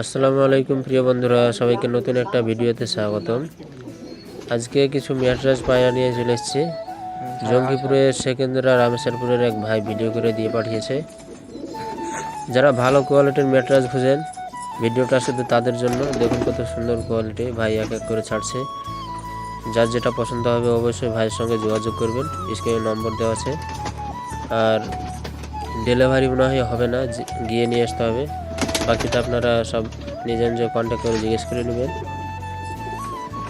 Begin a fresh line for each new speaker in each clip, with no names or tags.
আসসালামু আলাইকুম প্রিয় বন্ধুরা, সবাইকে নতুন একটা ভিডিওতে স্বাগতম। আজকে কিছু ম্যাট্রেস পায়রা নিয়ে চলে এসেছি। জঙ্গিপুরের সেকেন্দ্রা রামেশ্বরপুরের এক ভাই ভিডিও করে দিয়ে পাঠিয়েছে। যারা ভালো কোয়ালিটির ম্যাট্রেস খুঁজেন, ভিডিওটা শুধু তাদের জন্য। দেখুন কত সুন্দর কোয়ালিটি, ভাই এক এক করে ছাড়ছে। যার যেটা পছন্দ হবে অবশ্যই ভাইয়ের সঙ্গে যোগাযোগ করবেন, স্ক্রিনে নম্বর দেওয়া আছে। আর ডেলিভারি মনে হয় হবে না, গিয়ে নিয়ে আসতে হবে। বাকিটা আপনারা সব নিজে নিজে কন্ট্যাক্ট করে জিজ্ঞেস করে নেবেন।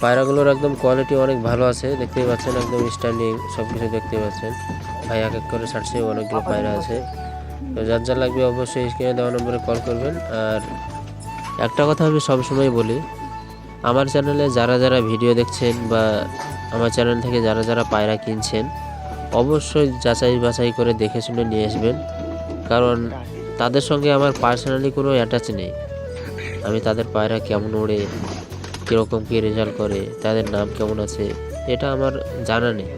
পায়রাগুলোর একদম কোয়ালিটি অনেক ভালো আছে, দেখতেই পাচ্ছেন, একদম স্টাইলিং সব কিছু দেখতে পাচ্ছেন। ভাই এক এক করে ছাড়ছে, অনেকগুলো পায়রা আছে। তো যার যা লাগবে অবশ্যই স্ক্রিনে দেওয়া নম্বরে কল করবেন। আর একটা কথা আমি সবসময় বলি, আমার চ্যানেলে যারা যারা ভিডিও দেখছেন বা আমার চ্যানেল থেকে যারা যারা পায়রা কিনছেন, অবশ্যই যাচাই বাছাই করে দেখে শুনে নিয়ে আসবেন। কারণ তাদের সঙ্গে আমার পার্সোনালি কোনো অ্যাটাচ নেই। আমি তাদের পায়রা কেমন ওড়ে, কীরকম কী রেজাল্ট করে, তাদের নাম কেমন আছে, এটা আমার জানা নেই।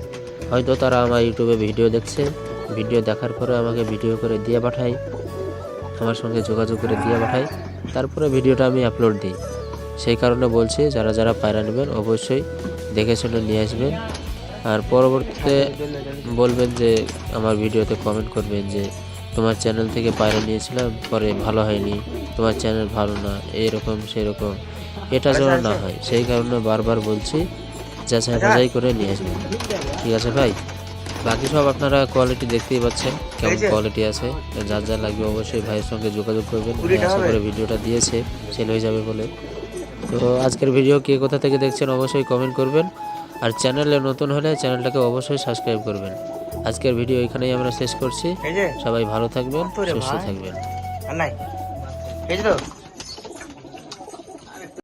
হয়তো তারা আমার ইউটিউবে ভিডিও দেখছে, ভিডিও দেখার পরে আমাকে ভিডিও করে দিয়ে পাঠায়, আমার সঙ্গে যোগাযোগ করে দিয়ে পাঠায়, তারপরে ভিডিওটা আমি আপলোড দিই। সেই কারণে বলছি, যারা যারা পায়রা নেবেন অবশ্যই দেখে শুনে নিয়ে আসবেন। আর পরবর্তীতে বলবেন যে, আমার ভিডিওতে কমেন্ট করবেন যে তোমার চ্যানেল থেকে পায়রা নিয়েছিলাম, পরে ভালো হয়নি, তোমার চ্যানেল ভালো না, এইরকম সেরকম, এটা যেন না হয়। সেই কারণে বারবার বলছি, যাচাই বাছাই করে নিয়ে আসবেন। ঠিক আছে ভাই? বাকি সব আপনারা কোয়ালিটি দেখতেই পাচ্ছেন কেমন কোয়ালিটি আছে। যার যা লাগবে অবশ্যই ভাইয়ের সঙ্গে যোগাযোগ করবেন। আশা করে ভিডিওটা দিয়েছে, সেল হয়ে যাবে বলে। তো আজকের ভিডিও কে কোথা থেকে দেখছেন অবশ্যই কমেন্ট করবেন। আর চ্যানেলে নতুন হলে চ্যানেলটাকে অবশ্যই সাবস্ক্রাইব করবেন। আজকের ভিডিও এখানেই আমরা শেষ করছি। সবাই ভালো থাকবেন, সুস্থ থাকবেন।